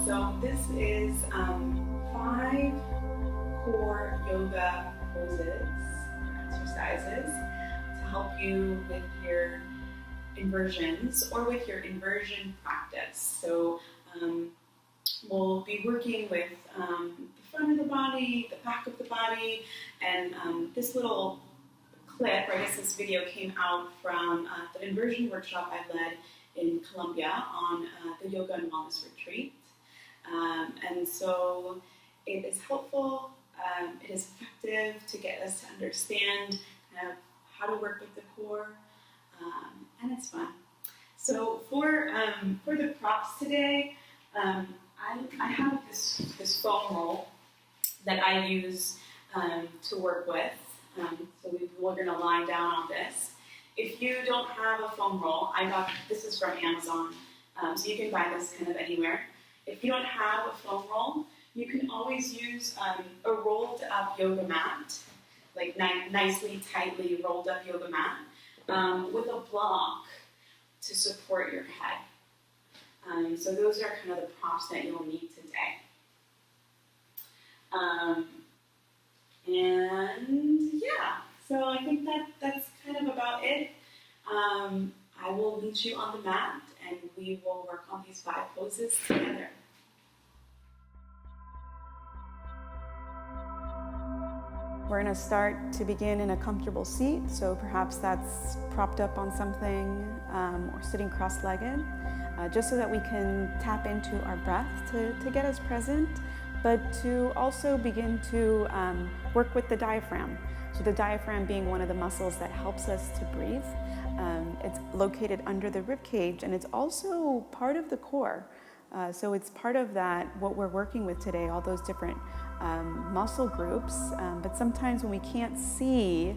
So this is 5 core yoga poses, exercises to help you with your inversions or with your inversion practice. So we'll be working with the front of the body, the back of the body, and this little clip, or I guess this video came out from the Inversion Workshop I led in Colombia on the Yoga and Wellness Retreat. And so it is helpful, it is effective to get us to understand kind of how to work with the core, and it's fun. So for the props today, I have this foam roll that I use to work with. So we're going to lie down on this. If you don't have a foam roll, this is from Amazon, so you can buy this kind of anywhere. If you don't have a foam roll, you can always use a rolled up yoga mat, like nicely, tightly rolled up yoga mat, with a block to support your head. So those are kind of the props that you'll need today. And yeah, so I think that's kind of about it. I will meet you on the mat and we will work on these 5 poses together. We're going to start to begin in a comfortable seat, so perhaps that's propped up on something or sitting cross-legged, just so that we can tap into our breath to get us present, but to also begin to work with the diaphragm. So the diaphragm being one of the muscles that helps us to breathe. It's located under the rib cage, and it's also part of the core. So it's part of that, what we're working with today, all those different muscle groups. But sometimes when we can't see,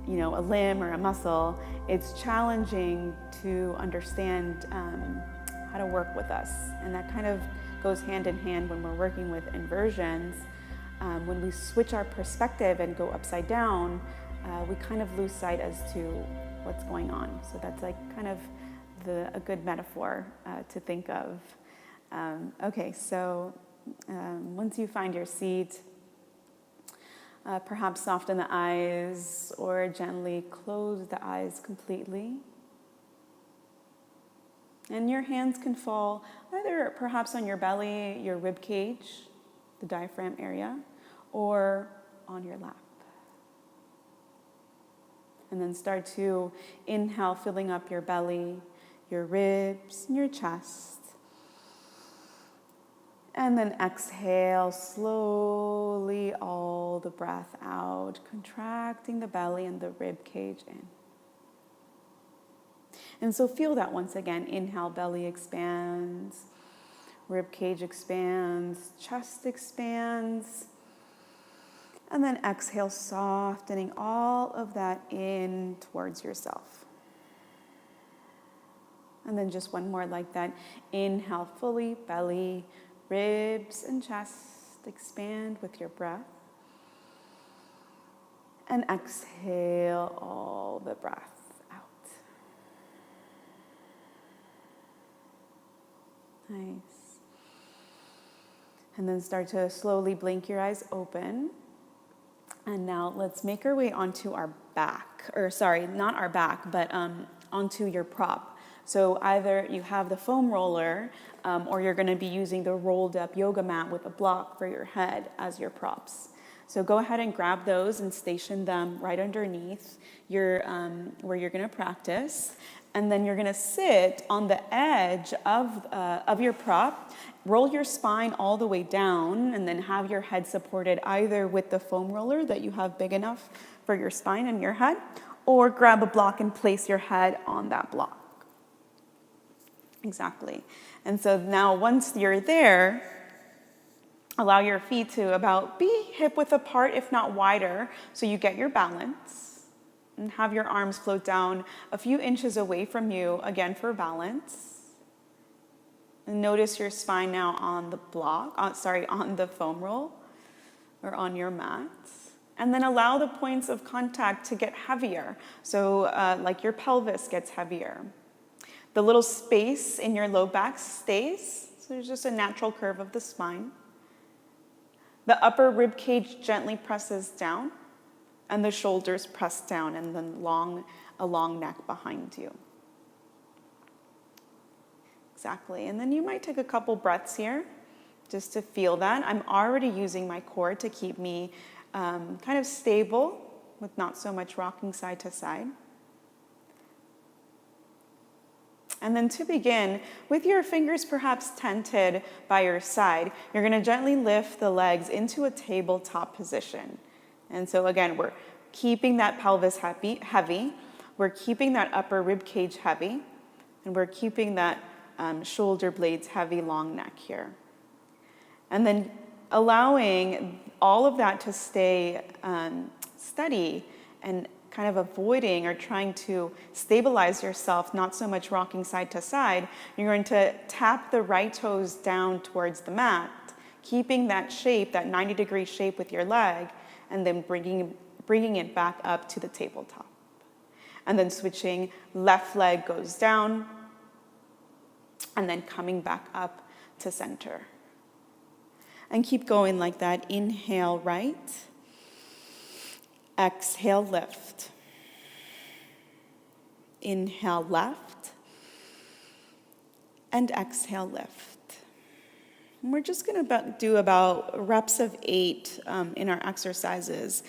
a limb or a muscle, it's challenging to understand how to work with us. And that kind of goes hand in hand when we're working with inversions. When we switch our perspective and go upside down, we kind of lose sight as to what's going on. So that's like kind of a good metaphor to think of. Okay, so once you find your seat, perhaps soften the eyes or gently close the eyes completely. And your hands can fall either perhaps on your belly, your rib cage, the diaphragm area, or on your lap. And then start to inhale, filling up your belly, your ribs, and your chest. And then exhale slowly all the breath out, contracting the belly and the rib cage in. And so feel that once again. Inhale, belly expands, rib cage expands, chest expands. And then exhale, softening all of that in towards yourself. And then just one more like that. Inhale fully, belly, ribs and chest expand with your breath. And exhale all the breath out. Nice. And then start to slowly blink your eyes open. And now let's make our way onto our back, or sorry, not our back, but onto your prop. So either you have the foam roller, or you're going to be using the rolled up yoga mat with a block for your head as your props. So go ahead and grab those and station them right underneath your where you're going to practice. And then you're going to sit on the edge of your prop, roll your spine all the way down, and then have your head supported either with the foam roller that you have big enough for your spine and your head, or grab a block and place your head on that block. Exactly. And so now once you're there, allow your feet to about be hip width apart, if not wider, so you get your balance. And have your arms float down a few inches away from you, again for balance. And notice your spine now on the block, on the foam roll, or on your mat. And then allow the points of contact to get heavier. So like your pelvis gets heavier. The little space in your low back stays, So there's just a natural curve of the spine. The upper rib cage gently presses down, and the shoulders press down, and then a long neck behind you. Exactly. And then you might take a couple breaths here just to feel that. I'm already using my core to keep me kind of stable with not so much rocking side to side. And then to begin, with your fingers perhaps tented by your side, you're going to gently lift the legs into a tabletop position. And so again, we're keeping that pelvis heavy, we're keeping that upper rib cage heavy, and we're keeping that shoulder blades heavy, long neck here. And then allowing all of that to stay steady and kind of avoiding or trying to stabilize yourself, not so much rocking side to side. You're going to tap the right toes down towards the mat, keeping that shape, that 90-degree shape with your leg, and then bringing it back up to the tabletop. And then switching, left leg goes down, and then coming back up to center. And keep going like that. Inhale, right. Exhale, lift. Inhale, left. And exhale, lift. And we're just going to do about reps of 8 in our exercises.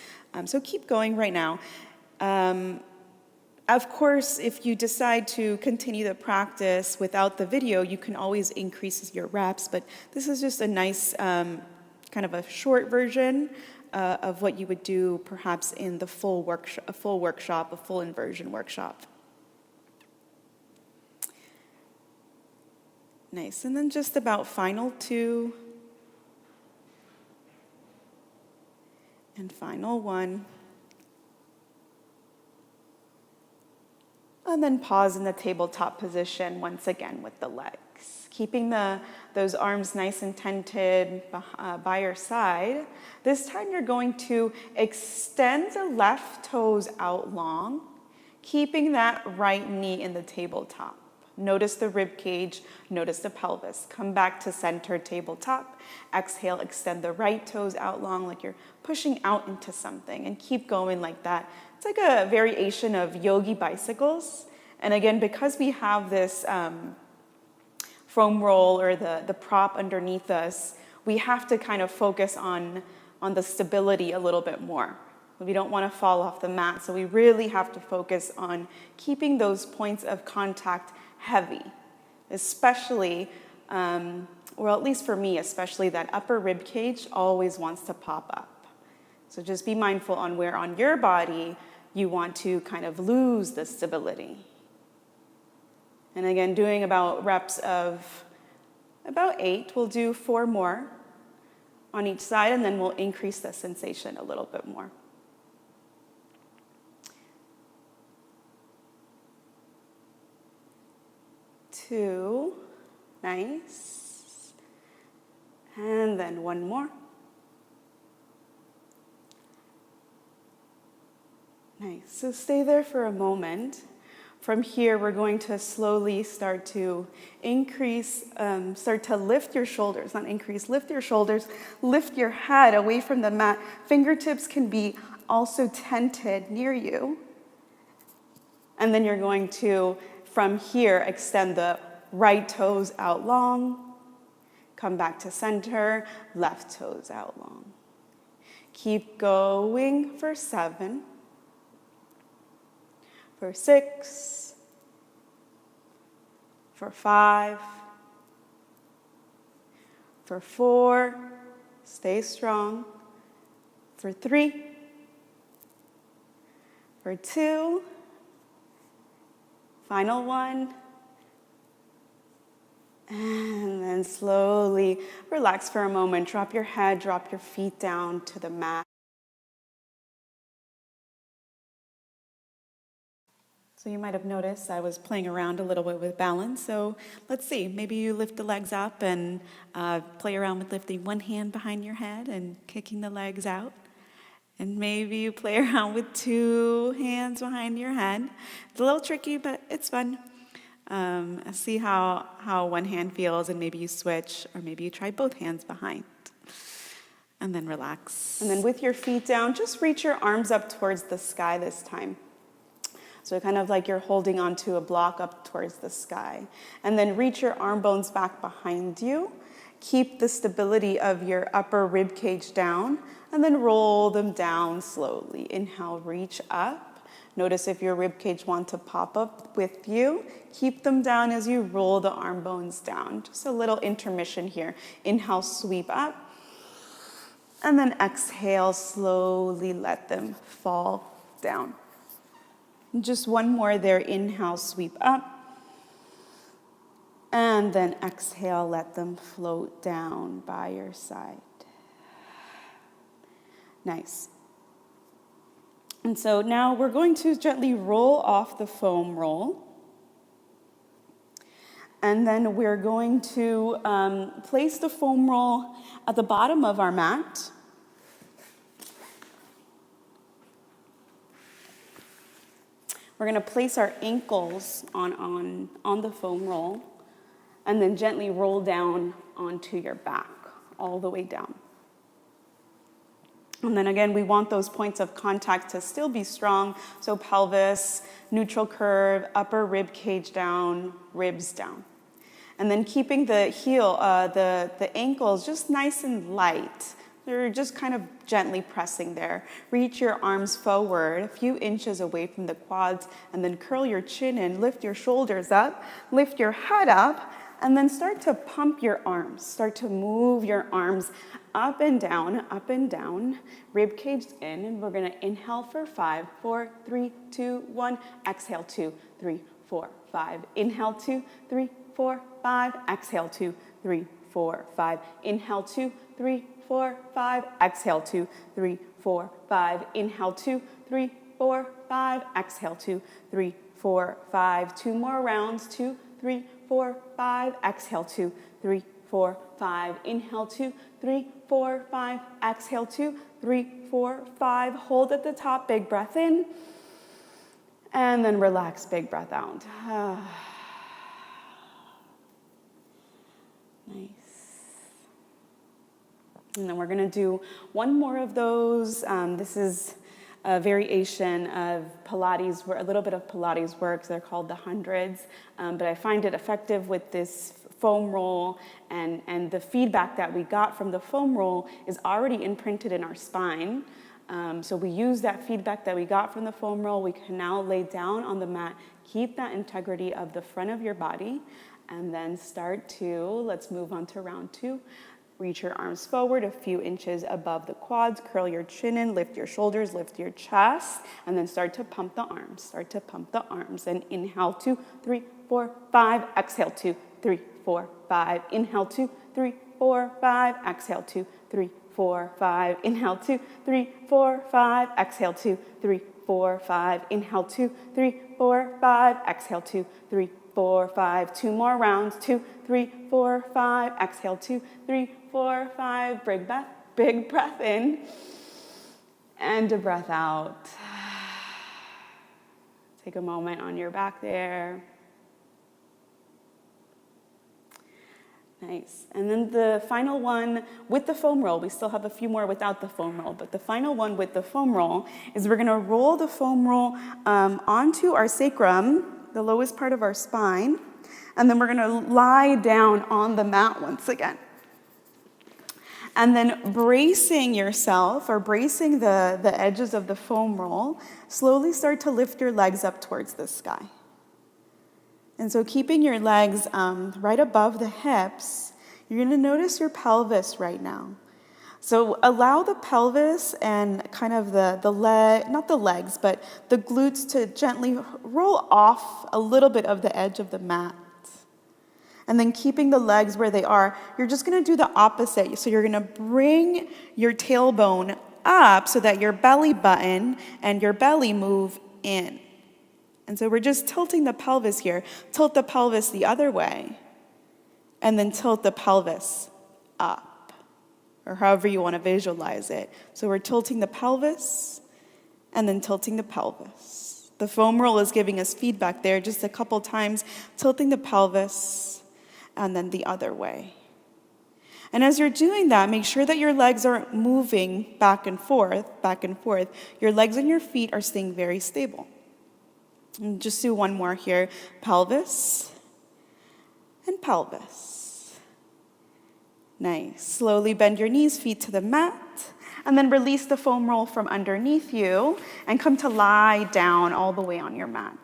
So keep going right now. Of course, if you decide to continue the practice without the video, you can always increase your reps, but this is just a nice kind of a short version of what you would do perhaps in the full inversion workshop. Nice, and then just about final 2. And final 1. And then pause in the tabletop position once again with the legs. Keeping those arms nice and tented by your side. This time you're going to extend the left toes out long, keeping that right knee in the tabletop. Notice the rib cage, notice the pelvis. Come back to center tabletop. Exhale, extend the right toes out long like you're pushing out into something, and keep going like that. It's like a variation of yogi bicycles. And again, because we have this foam roll or the prop underneath us, we have to kind of focus on the stability a little bit more. We don't want to fall off the mat, so we really have to focus on keeping those points of contact heavy, especially, or at least for me, especially that upper rib cage always wants to pop up. So just be mindful on where on your body you want to kind of lose the stability. And again, doing about reps of about 8. We'll do 4 more on each side, and then we'll increase the sensation a little bit more. Two, nice. And then 1 more. Nice, so stay there for a moment. From here, we're going to slowly start to increase, start to lift your shoulders, not increase, lift your shoulders, lift your head away from the mat. Fingertips can be also tented near you. And then you're going to, from here, extend the right toes out long, come back to center, left toes out long. Keep going for 7. For 6, for 5, for 4, stay strong, for 3, for 2, final 1, and then slowly relax for a moment, drop your head, drop your feet down to the mat. So you might have noticed I was playing around a little bit with balance. So let's see, maybe you lift the legs up and play around with lifting one hand behind your head and kicking the legs out. And maybe you play around with 2 hands behind your head. It's a little tricky, but it's fun. See how one hand feels, and maybe you switch, or maybe you try both hands behind. And then relax. And then with your feet down, just reach your arms up towards the sky this time. So kind of like you're holding onto a block up towards the sky. And then reach your arm bones back behind you. Keep the stability of your upper rib cage down, and then roll them down slowly. Inhale, reach up. Notice if your rib cage wants to pop up with you. Keep them down as you roll the arm bones down. Just a little intermission here. Inhale, sweep up. And then exhale, slowly let them fall down. Just one more there. Inhale, sweep up. And then exhale, let them float down by your side. Nice. And so now we're going to gently roll off the foam roll. And then we're going to place the foam roll at the bottom of our mat. We're going to place our ankles on the foam roll, and then gently roll down onto your back, all the way down. And then again, we want those points of contact to still be strong. So pelvis, neutral curve, upper rib cage down, ribs down. And then keeping the heel, the ankles just nice and light. You're just kind of gently pressing there. Reach your arms forward a few inches away from the quads, and then curl your chin in, lift your shoulders up, lift your head up, and then start to pump your arms. Start to move your arms up and down, rib cage in, and we're gonna inhale for 5, 4, 3, 2, 1, exhale 2, 3, 4, 5, inhale 2, 3, 4, 5, exhale 2, 3, 4, 5, inhale 2, 3, 4, 5, exhale 2, 3, 4, 5, inhale 2, 3, 4, 5, exhale 2, 3, 4, 5, 2 more rounds, 2, 3, 4, 5, exhale 2, 3, 4, 5, inhale 2, 3, 4, 5, exhale 2, 3, 4, 5, hold at the top, big breath in, and then relax, big breath out. Nice. And then we're gonna do one more of those. This is a variation of Pilates, a little bit of Pilates work. They're called the hundreds, but I find it effective with this foam roll, and the feedback that we got from the foam roll is already imprinted in our spine. So we use that feedback that we got from the foam roll. We can now lay down on the mat, keep that integrity of the front of your body, and then let's move on to round 2. Reach your arms forward a few inches above the quads, curl your chin in, lift your shoulders, lift your chest, and then start to pump the arms. Start to pump the arms. And inhale 2, 3, 4, 5, exhale 2, 3, 4, 5, inhale 2, 3, 4, 5, exhale 2, 3, 4, 5, inhale 2, 3, 4, 5, exhale 2, 3, 4, 5, inhale 2, 3, 4, 5, exhale 2, 3, 4, 5, 2 more rounds, 2, 3, 4, 5, exhale 2, 3, 4, 5, big breath in, and a breath out. Take a moment on your back there. Nice. And then the final one with the foam roll, we still have a few more without the foam roll, but the final one with the foam roll is we're gonna roll the foam roll onto our sacrum, the lowest part of our spine, and then we're gonna lie down on the mat once again. And then bracing yourself, or bracing the edges of the foam roll, slowly start to lift your legs up towards the sky. And so keeping your legs right above the hips, you're gonna notice your pelvis right now. So allow the pelvis and kind of the leg, not the legs, but the glutes to gently roll off a little bit of the edge of the mat. And then keeping the legs where they are, you're just gonna do the opposite. So you're gonna bring your tailbone up so that your belly button and your belly move in. And so we're just tilting the pelvis here. Tilt the pelvis the other way, and then tilt the pelvis up, or however you want to visualize it. So we're tilting the pelvis, and then tilting the pelvis. The foam roll is giving us feedback there, just a couple times, tilting the pelvis and then the other way. And as you're doing that, make sure that your legs aren't moving back and forth. Your legs and your feet are staying very stable. And just do one more here. Pelvis and pelvis. Nice. Slowly bend your knees, feet to the mat, and then release the foam roll from underneath you and come to lie down all the way on your mat.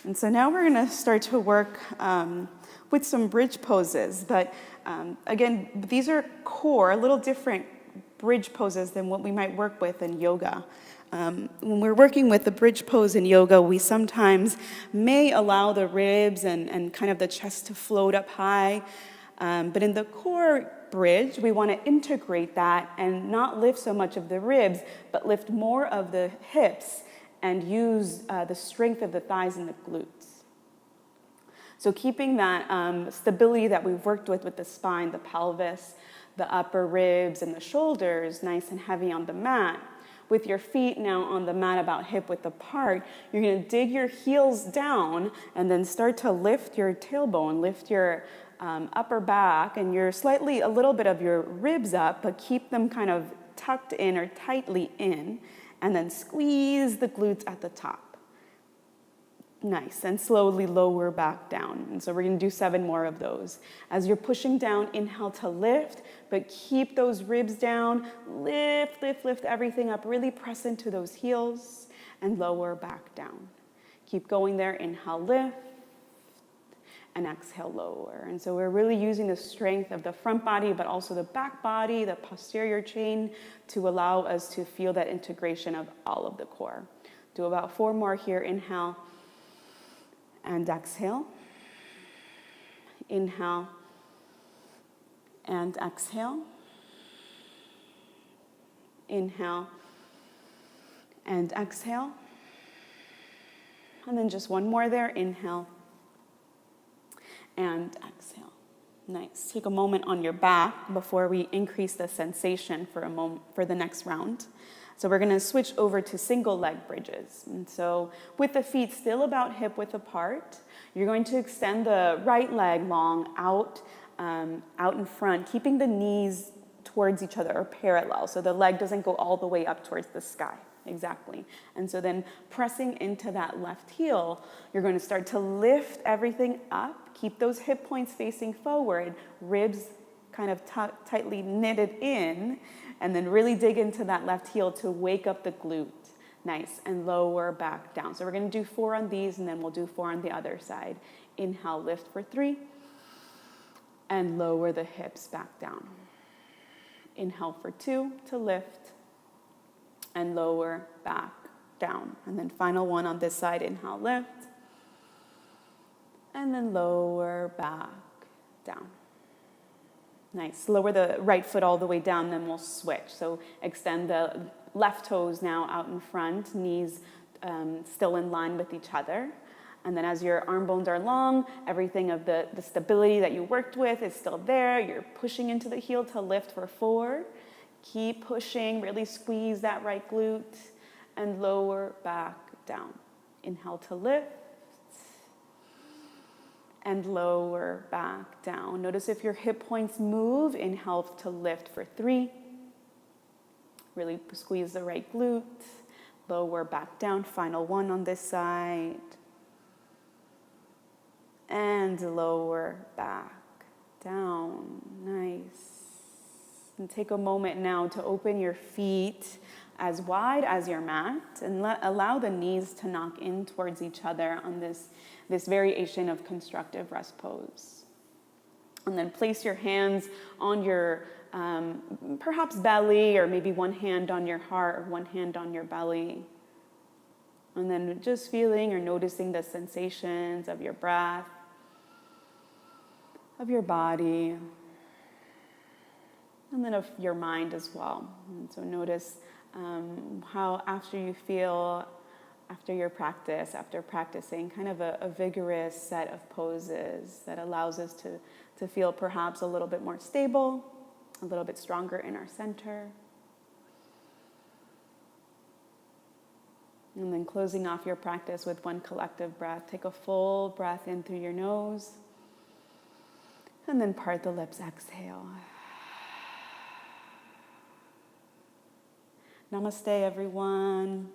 And so now we're going to start to work with some bridge poses. But again, these are core, a little different bridge poses than what we might work with in yoga. When we're working with the bridge pose in yoga, we sometimes may allow the ribs and kind of the chest to float up high. But in the core bridge, we want to integrate that and not lift so much of the ribs, but lift more of the hips and use the strength of the thighs and the glutes. So keeping that stability that we've worked with the spine, the pelvis, the upper ribs, and the shoulders nice and heavy on the mat. With your feet now on the mat about hip-width apart, you're going to dig your heels down and then start to lift your tailbone, lift your upper back, and you're slightly a little bit of your ribs up, but keep them kind of tucked in or tightly in, and then squeeze the glutes at the top. Nice, and slowly lower back down. And so we're going to do 7 more of those. As you're pushing down, inhale to lift, but keep those ribs down. Lift everything up. Really press into those heels and lower back down. Keep going there. Inhale, lift, and exhale, lower. And so we're really using the strength of the front body, but also the back body, the posterior chain, to allow us to feel that integration of all of the core. Do about 4 more here. Inhale. And exhale. Inhale. And exhale. Inhale. And exhale. And then just 1 more there. Inhale. And exhale. Nice. Take a moment on your back before we increase the sensation for the next round. So we're going to switch over to single leg bridges. And so with the feet still about hip width apart, you're going to extend the right leg long out in front, keeping the knees towards each other or parallel. So the leg doesn't go all the way up towards the sky. Exactly. And so then pressing into that left heel, you're going to start to lift everything up. Keep those hip points facing forward, ribs kind of tightly knitted in, and then really dig into that left heel to wake up the glute. Nice, and lower back down. So we're going to do 4 on these, and then we'll do 4 on the other side. Inhale, lift for 3, and lower the hips back down. Inhale for 2 to lift, and lower back down. And then final one on this side. Inhale, lift, and then lower back down. Nice. Lower the right foot all the way down, then we'll switch. So extend the left toes now out in front, knees still in line with each other. And then as your arm bones are long, everything of the stability that you worked with is still there. You're pushing into the heel to lift for 4. Keep pushing, really squeeze that right glute, and lower back down. Inhale to lift, and lower back down. Notice if your hip points move. Inhale to lift for 3. Really squeeze the right glute. Lower back down. Final one on this side. And lower back down. Nice. And take a moment now to open your feet as wide as your mat and allow the knees to knock in towards each other on this variation of constructive rest pose. And then place your hands on your perhaps belly, or maybe one hand on your heart or one hand on your belly. And then just feeling or noticing the sensations of your breath, of your body, and then of your mind as well. And so notice how after you feel, after your practice, after practicing kind of a vigorous set of poses that allows us to feel perhaps a little bit more stable, a little bit stronger in our center. And then closing off your practice with one collective breath. Take a full breath in through your nose. And then part the lips, exhale. Namaste, everyone.